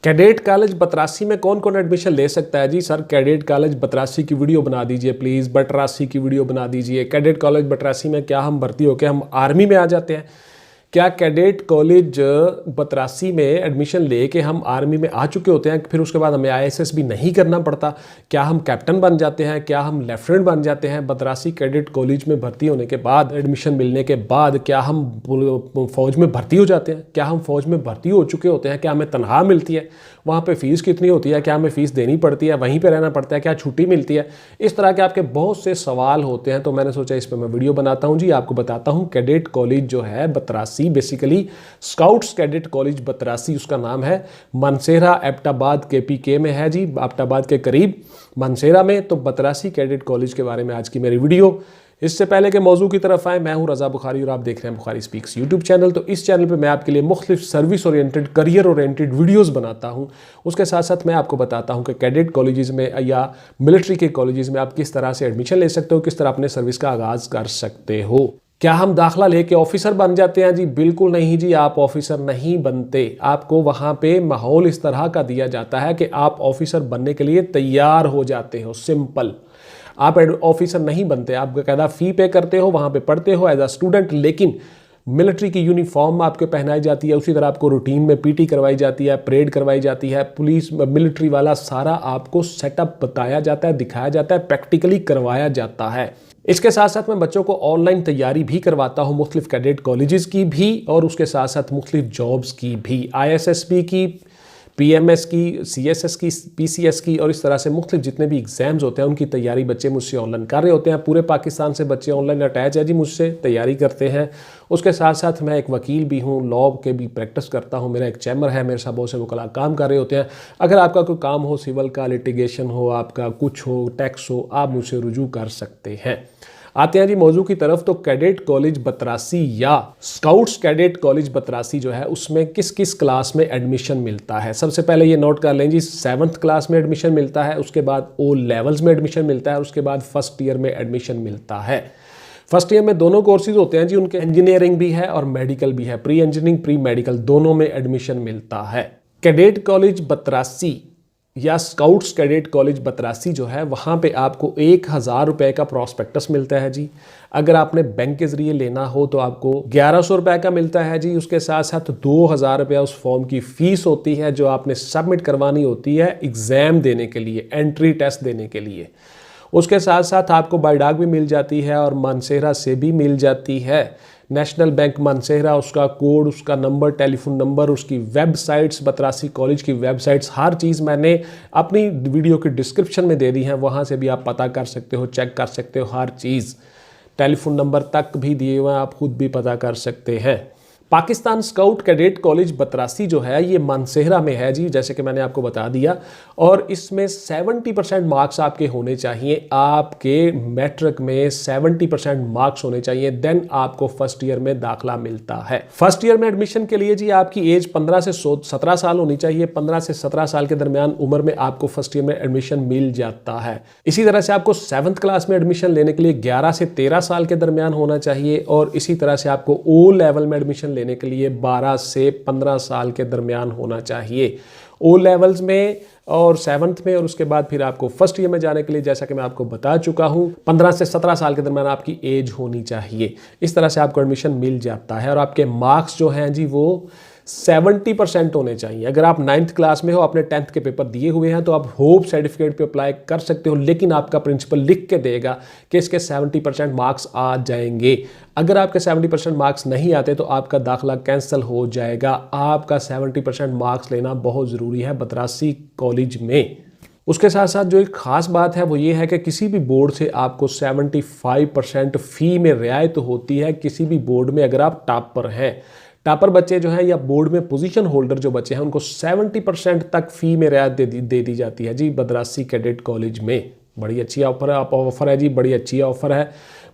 Cadet college बतरासी में कौन कौन एडमिशन ले सकता है जी? सर कैडेट कॉलेज बतरासी की वीडियो बना दीजिए प्लीज़, बटरासी की वीडियो बना दीजिए। कैडेट कॉलेज बतरासी में क्या हम भर्ती होकर हम आर्मी में आ जाते हैं? क्या कैडेट कॉलेज बतरासी में एडमिशन लेके हम आर्मी में आ चुके होते हैं, फिर उसके बाद हमें आईएसएस भी नहीं करना पड़ता? क्या हम कैप्टन बन जाते हैं? क्या हम लेफ्टिनेंट बन जाते हैं? बतरासी कैडेट कॉलेज में भर्ती होने के बाद, एडमिशन मिलने के बाद क्या हम फौज में भर्ती हो जाते हैं? क्या हम फौज में भर्ती हो चुके होते हैं? क्या हमें तनख्वाह मिलती है? वहाँ पे फ़ीस कितनी होती है? क्या हमें फ़ीस देनी पड़ती है? वहीं पे रहना पड़ता है? क्या छुट्टी मिलती है? इस तरह के आपके बहुत से सवाल होते हैं, तो मैंने सोचा इस पर मैं वीडियो बनाता हूँ जी, आपको बताता हूँ। कैडेट कॉलेज जो है बतरासी, बेसिकली स्काउट्स कैडेट कॉलेज बतरासी उसका नाम है, मनसेरा एबटाबाद KPK में है जी, एबटाबाद के करीब मनसेरा में। तो बतरासी कैडेट कॉलेज के बारे में आज की मेरी वीडियो। इससे पहले के मौजू की तरफ आए, मैं हूं रज़ा बुखारी और आप देख रहे हैं बुखारी स्पीक्स यूट्यूब चैनल। तो इस चैनल पे मैं आपके लिए मुख्तलिफ service oriented, career oriented videos बनाता हूं। उसके साथ साथ मैं आपको बताता हूं कि कैडेट कॉलेजेस में या मिलिट्री के कॉलेजेस में आप किस तरह से एडमिशन ले सकते हो, किस तरह अपने सर्विस का आगाज़ कर सकते हो। क्या हम दाखिला लेके ऑफिसर बन जाते हैं जी? बिल्कुल नहीं जी, आप ऑफिसर नहीं बनते। आपको वहाँ पे माहौल इस तरह का दिया जाता है कि आप ऑफिसर बनने के लिए तैयार हो जाते हो। सिंपल, आप ऑफिसर नहीं बनते। आप बाकायदा फ़ी पे करते हो, वहाँ पे पढ़ते हो एज अ स्टूडेंट, लेकिन मिलिट्री की यूनिफॉर्म आपके पहनाई जाती है। उसी तरह आपको रूटीन में PT करवाई जाती है, परेड करवाई जाती है। पुलिस मिलिट्री वाला सारा आपको सेटअप बताया जाता है, दिखाया जाता है, प्रैक्टिकली करवाया जाता है। इसके साथ साथ मैं बच्चों को ऑनलाइन तैयारी भी करवाता हूँ, मुख्तलिफ कैडेट कॉलेजेस की भी और उसके साथ साथ मुख्तलिफ जॉब्स की भी, ISSB की, PMS की, CSS की, PCS की और इस तरह से मुख्तलिफ जितने भी एग्जाम्स होते हैं उनकी तैयारी बच्चे मुझसे ऑनलाइन कर रहे होते हैं। पूरे पाकिस्तान से बच्चे ऑनलाइन अटैच है जी, मुझसे तैयारी करते हैं। उसके साथ साथ मैं एक वकील भी हूँ, लॉ के भी प्रैक्टिस करता हूँ। मेरा एक चैम्बर है, मेरे साथ बहुत से वकला काम कर रहे होते हैं। अगर आपका कोई काम हो, सिविल का, लिटिगेशन हो, आपका कुछ हो, टैक्स हो, आप मुझसे रुजू कर सकते हैं। आते हैं जी मौजू की तरफ। तो कैडेट कॉलेज बतरासी या स्काउट्स कैडेट कॉलेज बतरासी जो है उसमें किस किस क्लास में एडमिशन मिलता है? सबसे पहले ये नोट कर लें जी, 7th क्लास में एडमिशन मिलता है, उसके बाद O लेवल्स में एडमिशन मिलता है, उसके बाद फर्स्ट ईयर में एडमिशन मिलता है। फर्स्ट ईयर में दोनों कोर्सेज होते हैं जी उनके, इंजीनियरिंग भी है और मेडिकल भी है, प्री इंजीनियरिंग प्री मेडिकल दोनों में एडमिशन मिलता है। कैडेट कॉलेज बतरासी या स्काउट्स कैडेट कॉलेज बतरासी जो है वहाँ पे आपको 1000 रुपये का प्रॉस्पेक्टस मिलता है जी। अगर आपने बैंक के ज़रिए लेना हो तो आपको 1100 रुपये का मिलता है जी। उसके साथ साथ 2000 रुपया उस फॉर्म की फ़ीस होती है जो आपने सबमिट करवानी होती है एग्ज़ाम देने के लिए, एंट्री टेस्ट देने के लिए। उसके साथ साथ आपको बाय डाक भी मिल जाती है और मनसेरा से भी मिल जाती है। नेशनल बैंक मनसेरा, उसका कोड, उसका नंबर, टेलीफोन नंबर, उसकी वेबसाइट्स, बतरासी कॉलेज की वेबसाइट्स, हर चीज़ मैंने अपनी वीडियो की डिस्क्रिप्शन में दे दी है। वहाँ से भी आप पता कर सकते हो, चेक कर सकते हो, हर चीज़ टेलीफोन नंबर तक भी दिए हुए हैं, आप खुद भी पता कर सकते हैं। पाकिस्तान स्काउट कैडेट कॉलेज बतरासी जो है ये मानसेहरा में है जी, जैसे कि मैंने आपको बता दिया। और इसमें 70% मार्क्स आपके होने चाहिए, आपके मैट्रिक में 70% मार्क्स होने चाहिए, देन आपको फर्स्ट ईयर में दाखिला मिलता है। फर्स्ट ईयर में एडमिशन के लिए जी आपकी एज 15 से 17 साल होनी चाहिए। 15 से 17 साल के दरमियान उम्र में आपको फर्स्ट ईयर में एडमिशन मिल जाता है। इसी तरह से आपको 7th क्लास में एडमिशन लेने के लिए 11 से 13 साल के दरमियान होना चाहिए और इसी तरह से आपको O लेवल में एडमिशन लेने के लिए 12 से 15 साल के दरमियान होना चाहिए। O लेवल्स में और 7th में और उसके बाद फिर आपको फर्स्ट ईयर में जाने के लिए, जैसा कि मैं आपको बता चुका हूं, 15 से 17 साल के दरमियान आपकी एज होनी चाहिए। इस तरह से आपको एडमिशन मिल जाता है और आपके मार्क्स जो हैं जी वो 70% होने चाहिए। अगर आप 9th क्लास में हो, आपने 10th के पेपर दिए हुए हैं तो आप होप सर्टिफिकेट पे अप्लाई कर सकते हो, लेकिन आपका प्रिंसिपल लिख के देगा कि इसके 70% मार्क्स आ जाएंगे। अगर आपके 70% मार्क्स नहीं आते तो आपका दाखिला कैंसिल हो जाएगा। आपका 70% मार्क्स लेना बहुत ज़रूरी है बतरासी कॉलेज में। उसके साथ साथ जो एक ख़ास बात है वो ये है कि किसी भी बोर्ड से आपको 75% फ़ी में रियायत होती है, किसी भी बोर्ड में अगर आप टॉपर हैं। टॉपर बच्चे जो हैं या बोर्ड में पोजीशन होल्डर जो बच्चे हैं उनको 70% तक फ़ी में रियायत दे दी जाती है जी बतरासी कैडेट कॉलेज में। बड़ी अच्छी ऑफ़र है जी, बड़ी अच्छी ऑफ़र है,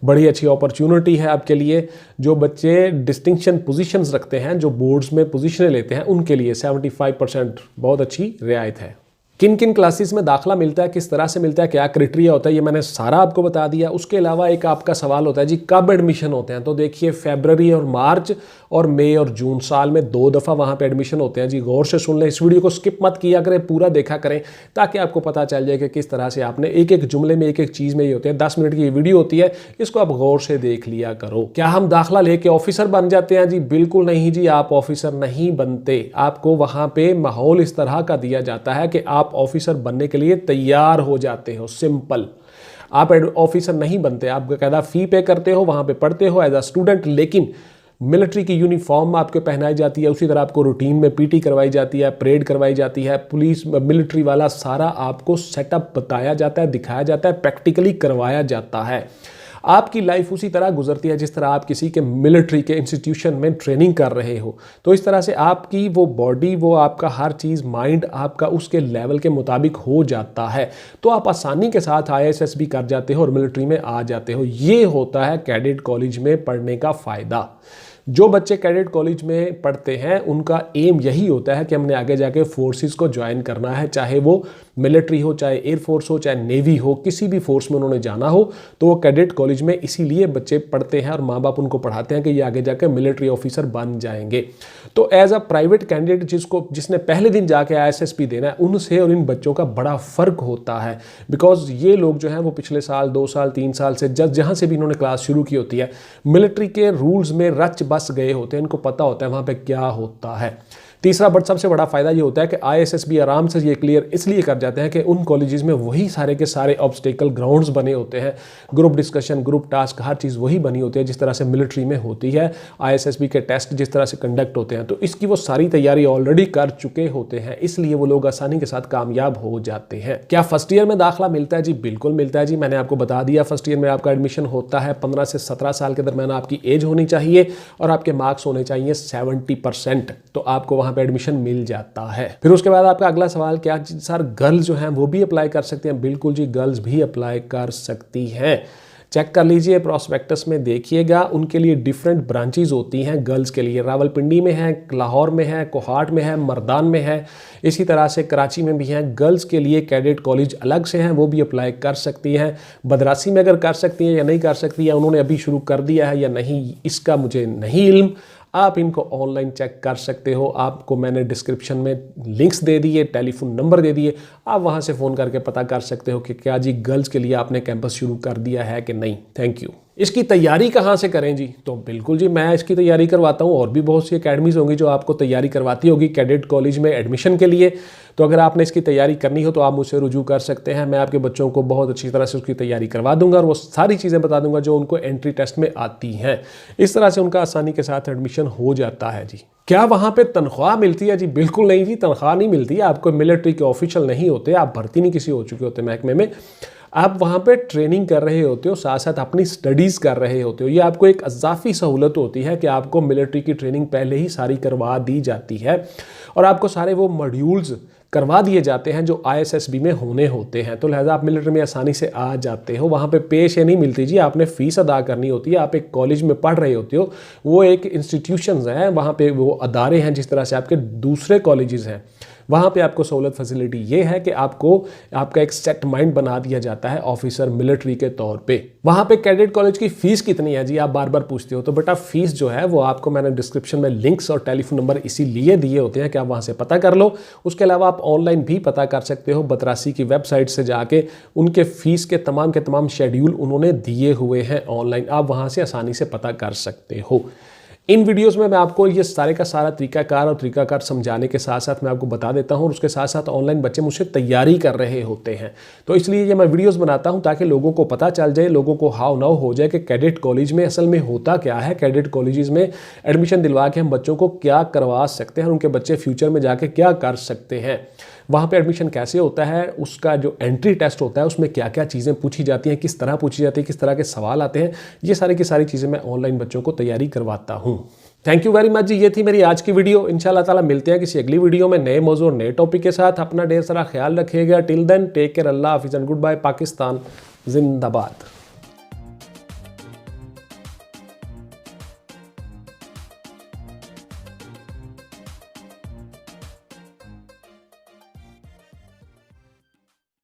बड़ी अच्छी अपॉर्चुनिटी है आपके लिए। जो बच्चे डिस्टिंक्शन पोजीशंस रखते हैं, जो बोर्ड्स में पोजीशनें लेते हैं, उनके लिए 75% बहुत अच्छी रियायत है। किन किन क्लासेस में दाखिला मिलता है, किस तरह से मिलता है, क्या क्राइटेरिया होता है, ये मैंने सारा आपको बता दिया। उसके अलावा एक आपका सवाल होता है जी कब एडमिशन होते हैं, तो देखिए फरवरी और मार्च और मई और जून, साल में 2 दफ़ा वहाँ पे एडमिशन होते हैं जी। गौर से सुन लें, इस वीडियो को स्किप मत किया करें, पूरा देखा करें ताकि आपको पता चल जाए कि किस तरह से आपने एक एक जुमले में एक एक चीज़ में ये होते हैं। 10 मिनट की ये वीडियो होती है, इसको आप गौर से देख लिया करो। क्या हम दाखिला लेके ऑफिसर बन जाते हैं जी? बिल्कुल नहीं जी, आप ऑफिसर नहीं बनते। आपको वहाँ पे माहौल इस तरह का दिया जाता है कि आप ऑफिसर बनने के लिए तैयार हो जाते हो। सिंपल, आप ऑफिसर नहीं बनते, आप बाकायदा फ़ी पे करते हो, वहाँ पे पढ़ते हो एज अ स्टूडेंट, लेकिन मिलिट्री की यूनिफॉर्म आपको पहनाई जाती है। उसी तरह आपको रूटीन में पीटी करवाई जाती है, परेड करवाई जाती है, पुलिस मिलिट्री वाला सारा आपको सेटअप बताया जाता है, दिखाया जाता है, प्रैक्टिकली करवाया जाता है। आपकी लाइफ उसी तरह गुजरती है जिस तरह आप किसी के मिलिट्री के इंस्टीट्यूशन में ट्रेनिंग कर रहे हो। तो इस तरह से आपकी वो बॉडी, वो आपका हर चीज़, माइंड आपका उसके लेवल के मुताबिक हो जाता है, तो आप आसानी के साथ IAS भी कर जाते हो और मिलिट्री में आ जाते हो। ये होता है कैडेट कॉलेज में पढ़ने का फ़ायदा। जो बच्चे कैडेट कॉलेज में पढ़ते हैं उनका एम यही होता है कि हमने आगे जाके फोर्सेस को ज्वाइन करना है, चाहे वो मिलिट्री हो, चाहे एयरफोर्स हो, चाहे नेवी हो, किसी भी फोर्स में उन्होंने जाना हो तो वो कैडेट कॉलेज में इसीलिए बच्चे पढ़ते हैं और माँ बाप उनको पढ़ाते हैं कि ये आगे जाके मिलिट्री ऑफिसर बन जाएंगे। तो एज अ प्राइवेट कैंडिडेट जिसने पहले दिन जाके ISSP देना है, उनसे और इन बच्चों का बड़ा फ़र्क होता है। बिकॉज ये लोग जो हैं वो पिछले साल, 2 साल, 3 साल से जहाँ से भी इन्होंने क्लास शुरू की होती है, मिलिट्री के रूल्स में रच बस गए होते हैं, इनको पता होता है वहाँ पे क्या होता है। तीसरा सबसे बड़ा फायदा ये होता है कि ISSB आराम से ये क्लियर इसलिए कर जाते हैं कि उन कॉलेजेस में वही सारे के सारे ऑब्स्टेकल ग्राउंड्स बने होते हैं, ग्रुप डिस्कशन, ग्रुप टास्क, हर चीज़ वही बनी होती है जिस तरह से मिलिट्री में होती है। ISSB के टेस्ट जिस तरह से कंडक्ट होते हैं, तो इसकी वो सारी तैयारी ऑलरेडी कर चुके होते हैं, इसलिए वो लोग आसानी के साथ कामयाब हो जाते हैं। क्या फर्स्ट ईयर में दाखिला मिलता है जी? बिल्कुल मिलता है जी। मैंने आपको बता दिया, फर्स्ट ईयर में आपका एडमिशन होता है। 15 से 17 साल के दरमियान आपकी एज होनी चाहिए और आपके मार्क्स होने चाहिए 70%, तो आपको वहाँ पर एडमिशन मिल जाता है। फिर उसके बाद आपका अगला सवाल, क्या सर गर्ल्स जो हैं वो भी अप्लाई कर सकते हैं? बिल्कुल जी, गर्ल्स भी अप्लाई कर सकती हैं। चेक कर लीजिए प्रॉस्पेक्टस में, देखिएगा उनके लिए डिफरेंट ब्रांचेज होती हैं। गर्ल्स के लिए रावलपिंडी में है, लाहौर में है, कोहाट में है, मर्दान में है, इसी तरह से कराची में भी हैं। गर्ल्स के लिए कैडेट कॉलेज अलग से हैं, वो भी अप्लाई कर सकती हैं। बदरासी में अगर कर सकती हैं या नहीं कर सकती है, उन्होंने अभी शुरू कर दिया है या नहीं, इसका मुझे नहीं इल्म। आप इनको ऑनलाइन चेक कर सकते हो। आपको मैंने डिस्क्रिप्शन में लिंक्स दे दिए, टेलीफोन नंबर दे दिए, आप वहां से फ़ोन करके पता कर सकते हो कि क्या जी गर्ल्स के लिए आपने कैंपस शुरू कर दिया है कि नहीं। Thank you. इसकी तैयारी कहाँ से करें जी? तो बिल्कुल जी, मैं इसकी तैयारी करवाता हूँ, और भी बहुत सी अकेडमीज़ होंगी जो आपको तैयारी करवाती होगी कैडेट कॉलेज में एडमिशन के लिए। तो अगर आपने इसकी तैयारी करनी हो तो आप मुझसे रुजू कर सकते हैं। मैं आपके बच्चों को बहुत अच्छी तरह से उसकी तैयारी करवा दूंगा और वो सारी चीज़ें बता दूंगा जो उनको एंट्री टेस्ट में आती हैं। इस तरह से उनका आसानी के साथ एडमिशन हो जाता है जी। क्या वहाँ पे तनख्वाह मिलती है जी? बिल्कुल नहीं जी, तनख्वाह नहीं मिलती है। आपको मिलिट्री के ऑफिशियल नहीं होते, आप भर्ती नहीं किसी हो चुके होते महकमे में, आप वहाँ पे ट्रेनिंग कर रहे होते हो, साथ साथ अपनी स्टडीज़ कर रहे होते हो। ये आपको एक इजाफी सहूलत होती है कि आपको मिलिट्री की ट्रेनिंग पहले ही सारी करवा दी जाती है और आपको सारे वो मॉड्यूल्स करवा दिए जाते हैं जो ISSB में होने होते हैं। तो लिहाजा आप मिलिट्री में आसानी से आ जाते हो। वहाँ पे पेश नहीं मिलती जी, आपने फ़ीस अदा करनी होती है। आप एक कॉलेज में पढ़ रहे होते हो, वो एक इंस्टीट्यूशंस हैं, वहाँ पे वो अदारे हैं जिस तरह से आपके दूसरे कॉलेजेस हैं। वहाँ पे आपको सहूलत फैसिलिटी ये है कि आपको आपका एक सेट माइंड बना दिया जाता है ऑफिसर मिलिट्री के तौर पे। वहाँ पे कैडेट कॉलेज की फ़ीस कितनी है जी? आप बार बार पूछते हो। तो बेटा फ़ीस जो है वो आपको मैंने डिस्क्रिप्शन में लिंक्स और टेलीफोन नंबर इसीलिए दिए होते हैं कि आप वहाँ से पता कर लो। उसके अलावा आप ऑनलाइन भी पता कर सकते हो, बतरासी की वेबसाइट से जाके उनके फ़ीस के तमाम शेड्यूल उन्होंने दिए हुए हैं ऑनलाइन, आप वहाँ से आसानी से पता कर सकते हो। इन वीडियोस में मैं आपको ये सारे का सारा तरीकाकार समझाने के साथ साथ मैं आपको बता देता हूँ और उसके साथ साथ ऑनलाइन बच्चे मुझसे तैयारी कर रहे होते हैं। तो इसलिए ये मैं वीडियोस बनाता हूँ ताकि लोगों को पता चल जाए, लोगों को हाव नाव हो जाए कि कैडेट कॉलेज में असल में होता क्या है, कैडेट कॉलेजेस में एडमिशन दिलवा के हम बच्चों को क्या करवा सकते हैं और उनके बच्चे फ्यूचर में जाके क्या कर सकते हैं, वहाँ पे एडमिशन कैसे होता है, उसका जो एंट्री टेस्ट होता है उसमें क्या क्या चीज़ें पूछी जाती हैं, किस तरह पूछी जाती है, किस तरह के सवाल आते हैं, ये सारी की सारी चीज़ें मैं ऑनलाइन बच्चों को तैयारी करवाता हूँ। थैंक यू वेरी मच जी। ये थी मेरी आज की वीडियो। इंशाल्लाह ताला मिलते हैं किसी अगली वीडियो में नए मौजू और नए टॉपिक के साथ। अपना ढेर सारा ख्याल रखिएगा। टिल देन टेक केयर, अल्लाह हाफिज़ एंड गुड बाय। पाकिस्तान जिंदाबाद।